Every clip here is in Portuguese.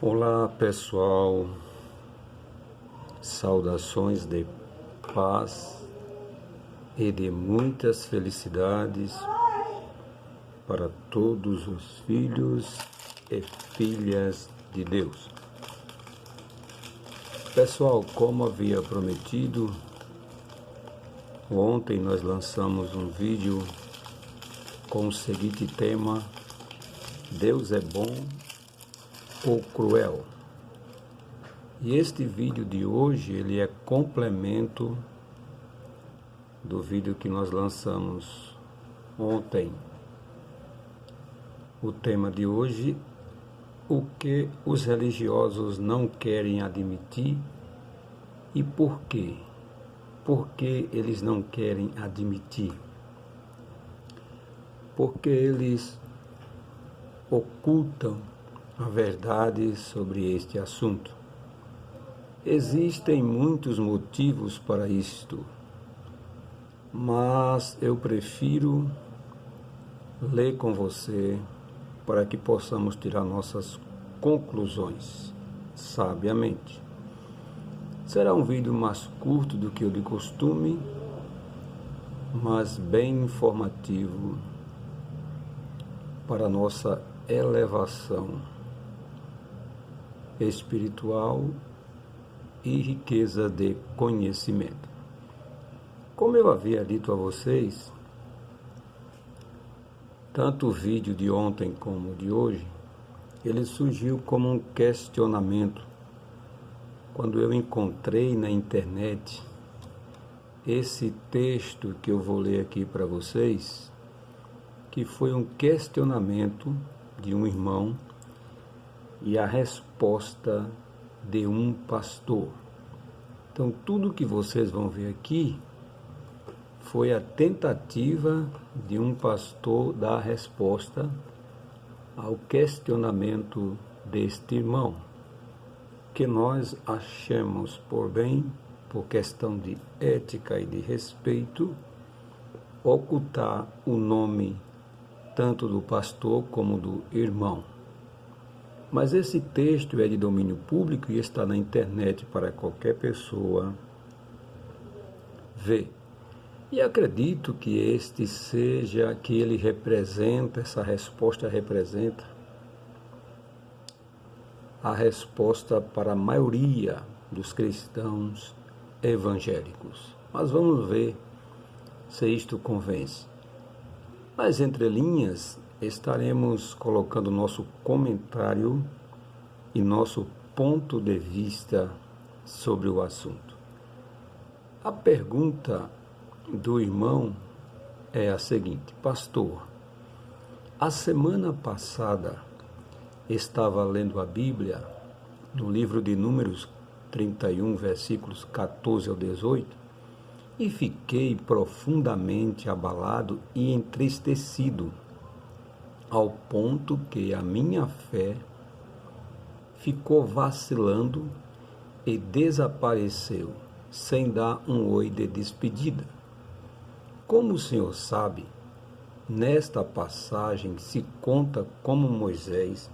Olá pessoal, saudações de paz e de muitas felicidades para todos os filhos e filhas de Deus. Pessoal, como havia prometido, ontem nós lançamos um vídeo com o seguinte tema: Deus é bom ou cruel? E este vídeo de hoje, ele é complemento do vídeo que nós lançamos ontem. O tema de hoje: o que os religiosos não querem admitir e por quê? Por que eles não querem admitir? Porque eles ocultam a verdade sobre este assunto. Existem muitos motivos para isto, mas eu prefiro ler com você para que possamos tirar nossas conclusões sabiamente. Será um vídeo mais curto do que o de costume, mas bem informativo para nossa elevação espiritual e riqueza de conhecimento. Como eu havia dito a vocês, tanto o vídeo de ontem como o de hoje, ele surgiu como um questionamento quando eu encontrei na internet esse texto que eu vou ler aqui para vocês, que foi um questionamento de um irmão e a resposta de um pastor. Então, tudo que vocês vão ver aqui foi a tentativa de um pastor dar resposta ao questionamento deste irmão, que nós achamos por bem, por questão de ética e de respeito, ocultar o nome tanto do pastor como do irmão. Mas esse texto é de domínio público e está na internet para qualquer pessoa ver. E acredito que ele representa, essa resposta representa a resposta para a maioria dos cristãos evangélicos. Mas vamos ver se isto convence. Nas entrelinhas, estaremos colocando nosso comentário e nosso ponto de vista sobre o assunto. A pergunta do irmão é a seguinte: pastor, a semana passada estava lendo a Bíblia no livro de Números 31, versículos 14 ao 18, e fiquei profundamente abalado e entristecido, ao ponto que a minha fé ficou vacilando e desapareceu, sem dar um oi de despedida. Como o senhor sabe, nesta passagem se conta como Moisés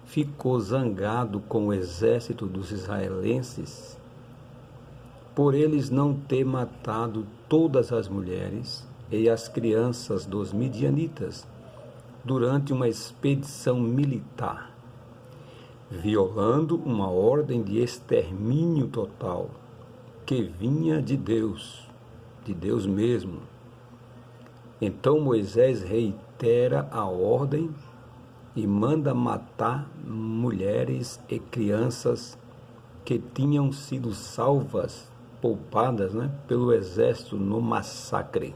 ficou zangado com o exército dos israelenses por eles não ter matado todas as mulheres e as crianças dos midianitas durante uma expedição militar, violando uma ordem de extermínio total que vinha de Deus mesmo. Então Moisés reitera a ordem e manda matar mulheres e crianças que tinham sido poupadas, pelo exército no massacre.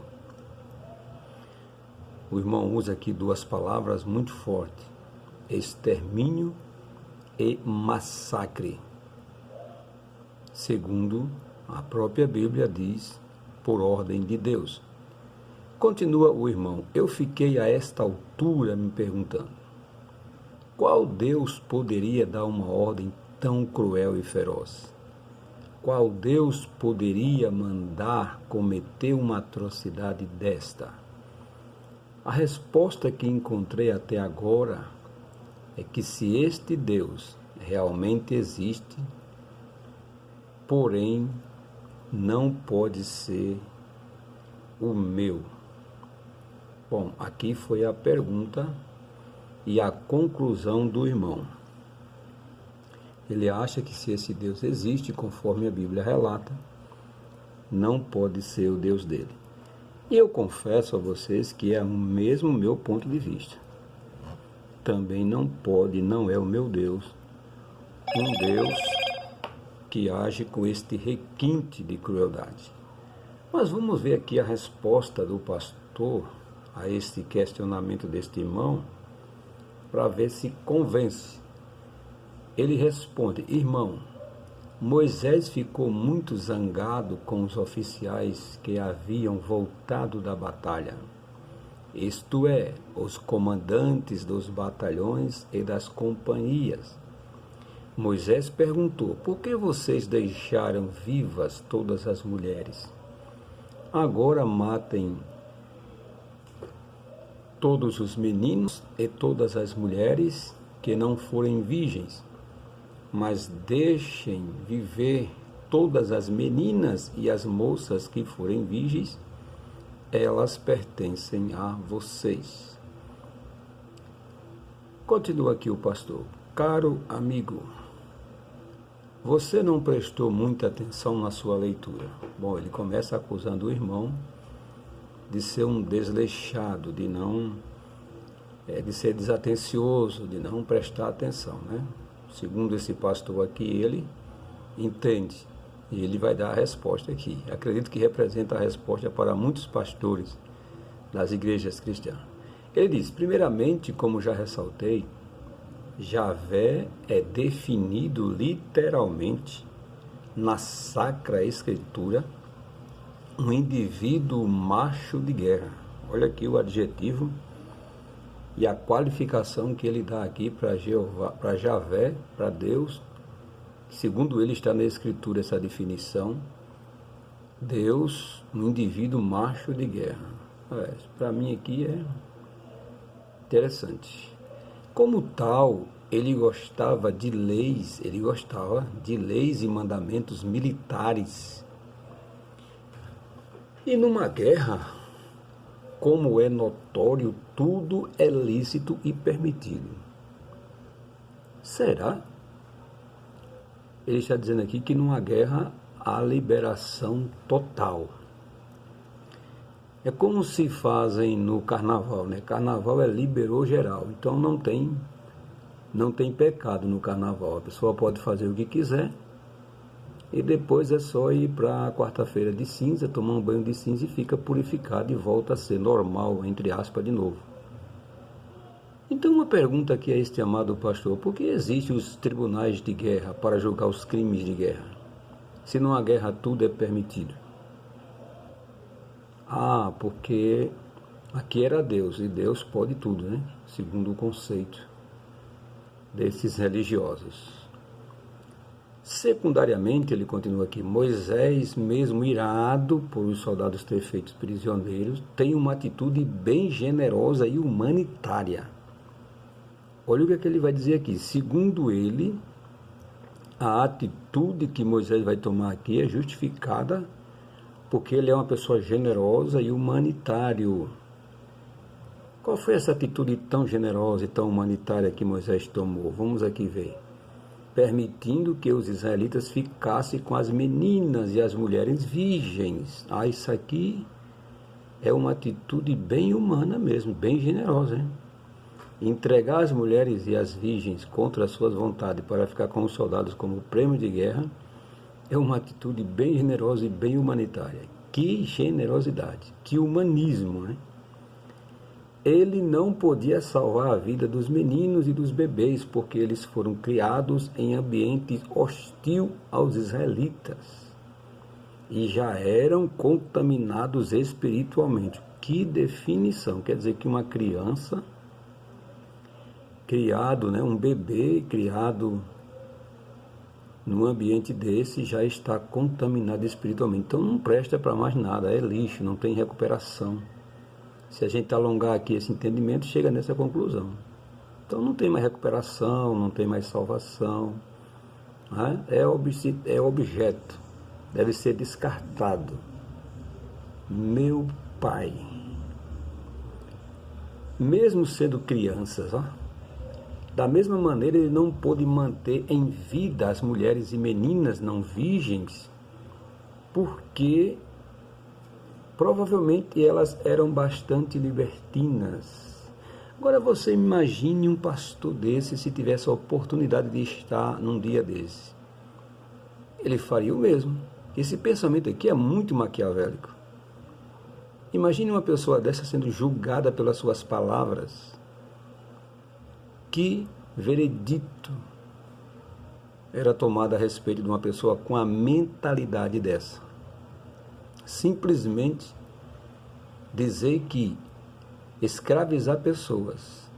O irmão usa aqui duas palavras muito fortes: extermínio e massacre. Segundo a própria Bíblia diz, por ordem de Deus. Continua o irmão: eu fiquei a esta altura me perguntando, qual Deus poderia dar uma ordem tão cruel e feroz? Qual Deus poderia mandar cometer uma atrocidade desta? A resposta que encontrei até agora é que se este Deus realmente existe, porém não pode ser o meu. Bom, aqui foi a pergunta e a conclusão do irmão. Ele acha que se esse Deus existe, conforme a Bíblia relata, não pode ser o Deus dele. E eu confesso a vocês que é o mesmo meu ponto de vista. Também não pode, não é o meu Deus, um Deus que age com este requinte de crueldade. Mas vamos ver aqui a resposta do pastor a este questionamento deste irmão, para ver se convence. Ele responde: irmão, Moisés ficou muito zangado com os oficiais que haviam voltado da batalha, isto é, os comandantes dos batalhões e das companhias. Moisés perguntou: por que vocês deixaram vivas todas as mulheres? Agora matem todos os meninos e todas as mulheres que não forem virgens, mas deixem viver todas as meninas e as moças que forem virgens, elas pertencem a vocês. Continua aqui o pastor: caro amigo, você não prestou muita atenção na sua leitura. Bom, ele começa acusando o irmão de ser um desleixado, de ser desatencioso, de não prestar atenção, né? Segundo esse pastor aqui, ele entende e ele vai dar a resposta aqui. Acredito que representa a resposta para muitos pastores das igrejas cristãs. Ele diz: primeiramente, como já ressaltei, Javé é definido literalmente na Sacra Escritura um indivíduo macho de guerra. Olha aqui o adjetivo e a qualificação que ele dá aqui para Javé, para Deus. Segundo ele está na Escritura essa definição: Deus, um indivíduo macho de guerra. Para mim aqui é interessante. Como tal, ele gostava de leis e mandamentos militares. E numa guerra, como é notório, tudo é lícito e permitido. Será? Ele está dizendo aqui que numa guerra há liberação total. É como se fazem no carnaval, né? Carnaval é liberou geral, então não tem pecado no carnaval. A pessoa pode fazer o que quiser e depois é só ir para a quarta-feira de cinza, tomar um banho de cinza e fica purificado e volta a ser normal, entre aspas, de novo. Então uma pergunta aqui a este amado pastor: por que existem os tribunais de guerra para julgar os crimes de guerra? Se numa guerra tudo é permitido. Porque aqui era Deus, e Deus pode tudo, né? Segundo o conceito desses religiosos. Secundariamente, ele continua aqui: Moisés, mesmo irado por os soldados ter feito prisioneiros, tem uma atitude bem generosa e humanitária. Olha o que é que ele vai dizer aqui. Segundo ele, a atitude que Moisés vai tomar aqui é justificada porque ele é uma pessoa generosa e humanitário. Qual foi essa atitude tão generosa e tão humanitária que Moisés tomou? Vamos aqui ver. Permitindo que os israelitas ficassem com as meninas e as mulheres virgens. Isso aqui é uma atitude bem humana mesmo, bem generosa, hein? Entregar as mulheres e as virgens contra as suas vontades para ficar com os soldados como prêmio de guerra é uma atitude bem generosa e bem humanitária. Que generosidade, que humanismo, né? Ele não podia salvar a vida dos meninos e dos bebês, porque eles foram criados em ambiente hostil aos israelitas e já eram contaminados espiritualmente. Que definição! Quer dizer que uma criança criado, um bebê criado num ambiente desse já está contaminado espiritualmente. Então não presta para mais nada, é lixo, não tem recuperação. Se a gente alongar aqui esse entendimento, chega nessa conclusão. Então não tem mais recuperação, não tem mais salvação, né? É objeto, deve ser descartado. Meu pai, mesmo sendo crianças, ó, da mesma maneira ele não pôde manter em vida as mulheres e meninas não virgens, porque provavelmente elas eram bastante libertinas. Agora você imagine um pastor desse se tivesse a oportunidade de estar num dia desse. Ele faria o mesmo. Esse pensamento aqui é muito maquiavélico. Imagine uma pessoa dessa sendo julgada pelas suas palavras. Que veredito era tomado a respeito de uma pessoa com a mentalidade dessa? Simplesmente dizer que escravizar pessoas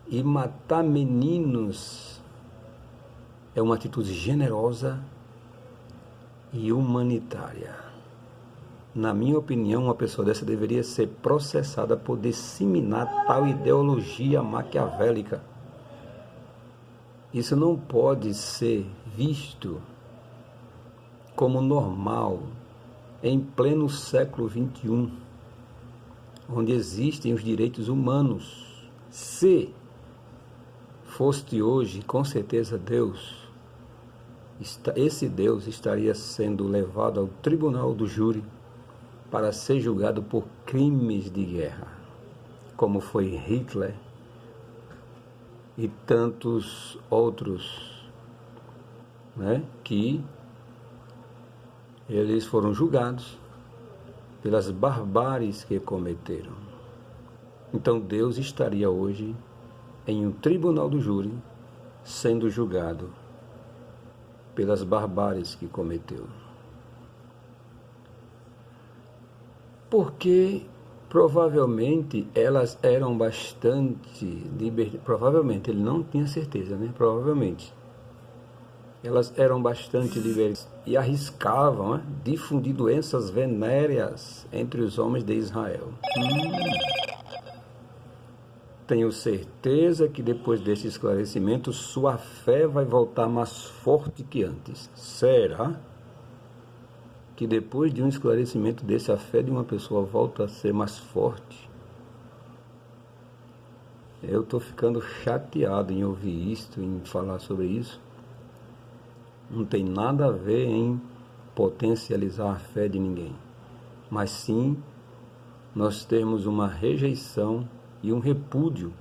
e matar meninos é uma atitude generosa e humanitária. Na minha opinião, uma pessoa dessa deveria ser processada por disseminar tal ideologia maquiavélica. Isso não pode ser visto como normal em pleno século XXI, onde existem os direitos humanos. Se fosse hoje, com certeza esse Deus estaria sendo levado ao tribunal do júri para ser julgado por crimes de guerra, como foi Hitler e tantos outros, né, que eles foram julgados pelas barbáries que cometeram. Então Deus estaria hoje em um tribunal do júri sendo julgado pelas barbáries que cometeu. Porque provavelmente elas eram bastante libertas. Provavelmente, ele não tinha certeza, né? Provavelmente. Elas eram bastante libertas e arriscavam, né, difundir doenças venéreas entre os homens de Israel. Tenho certeza que depois deste esclarecimento, sua fé vai voltar mais forte que antes. Será que depois de um esclarecimento desse, a fé de uma pessoa volta a ser mais forte? Eu estou ficando chateado em ouvir isto, em falar sobre isso. Não tem nada a ver em potencializar a fé de ninguém, mas sim nós temos uma rejeição e um repúdio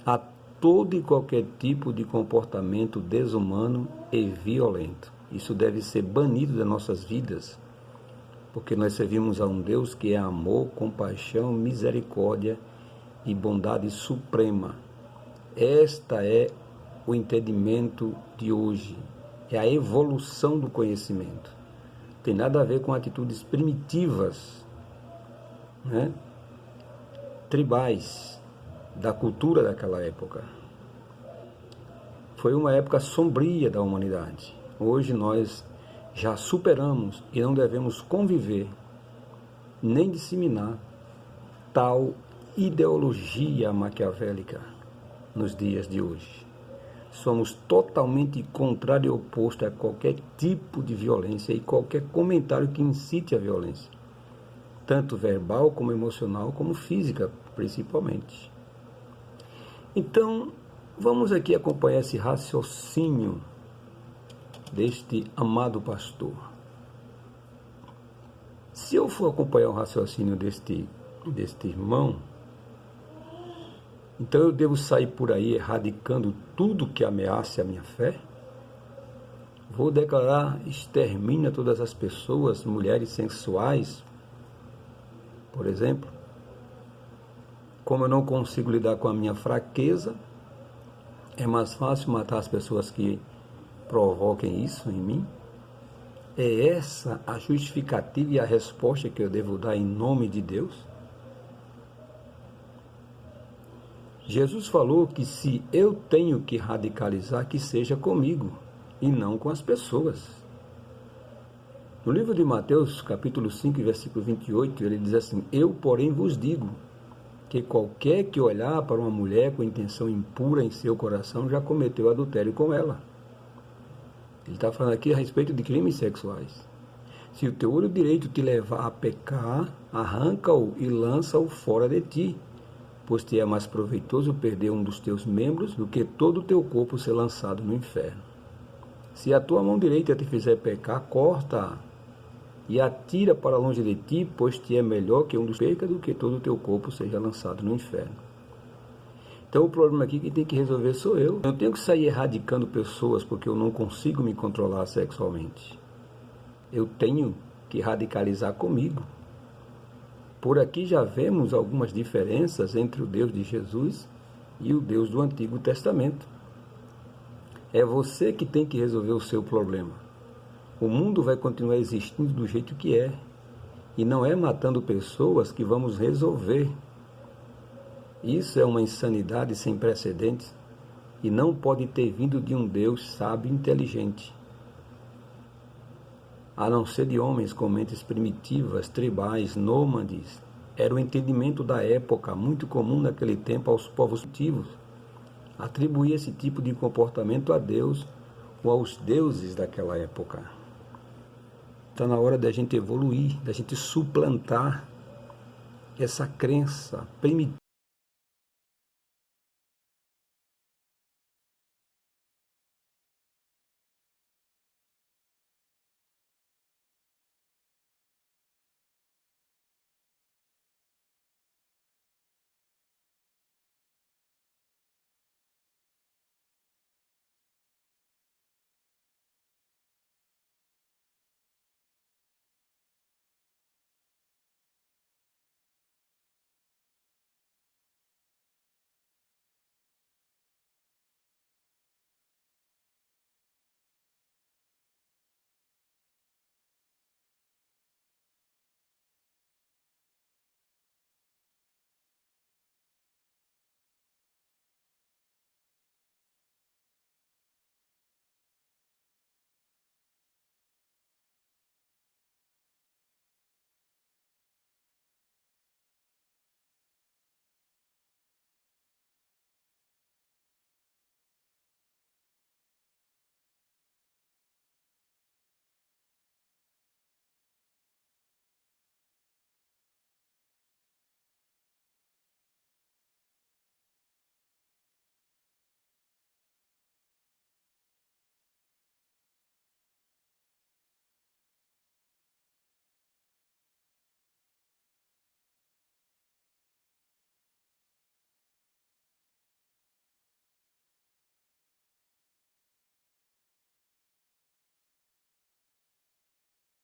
a todo e qualquer tipo de comportamento desumano e violento. Isso deve ser banido das nossas vidas, porque nós servimos a um Deus que é amor, compaixão, misericórdia e bondade suprema. Esta é o entendimento de hoje, é a evolução do conhecimento. Tem nada a ver com atitudes primitivas, né, tribais, da cultura daquela época. Foi uma época sombria da humanidade. Hoje nós já superamos e não devemos conviver, nem disseminar tal ideologia maquiavélica nos dias de hoje. Somos totalmente contrário e oposto a qualquer tipo de violência e qualquer comentário que incite a violência, tanto verbal como emocional, como física, principalmente. Então, vamos aqui acompanhar esse raciocínio deste amado pastor. Se eu for acompanhar o raciocínio deste irmão, então eu devo sair por aí erradicando tudo que ameace a minha fé? Vou declarar extermínio a todas as pessoas, mulheres sensuais, por exemplo? Como eu não consigo lidar com a minha fraqueza, é mais fácil matar as pessoas que provoquem isso em mim? É essa a justificativa e a resposta que eu devo dar em nome de Deus? Jesus falou que se eu tenho que radicalizar, que seja comigo e não com as pessoas. No livro de Mateus, capítulo 5, versículo 28, ele diz assim: eu, porém, vos digo que qualquer que olhar para uma mulher com intenção impura em seu coração já cometeu adultério com ela. Ele está falando aqui a respeito de crimes sexuais. Se o teu olho direito te levar a pecar, arranca-o e lança-o fora de ti, pois te é mais proveitoso perder um dos teus membros do que todo o teu corpo ser lançado no inferno. Se a tua mão direita te fizer pecar, corta-a e atira para longe de ti, pois te é melhor que um dos perca do que todo o teu corpo seja lançado no inferno. Então o problema aqui que tem que resolver sou eu. Eu não tenho que sair erradicando pessoas porque eu não consigo me controlar sexualmente. Eu tenho que radicalizar comigo. Por aqui já vemos algumas diferenças entre o Deus de Jesus e o Deus do Antigo Testamento. É você que tem que resolver o seu problema. O mundo vai continuar existindo do jeito que é. E não é matando pessoas que vamos resolver. Isso é uma insanidade sem precedentes e não pode ter vindo de um Deus sábio e inteligente. A não ser de homens com mentes primitivas, tribais, nômades. Era o entendimento da época, muito comum naquele tempo aos povos primitivos. Atribuir esse tipo de comportamento a Deus ou aos deuses daquela época. Está na hora da gente evoluir, da gente suplantar essa crença primitiva.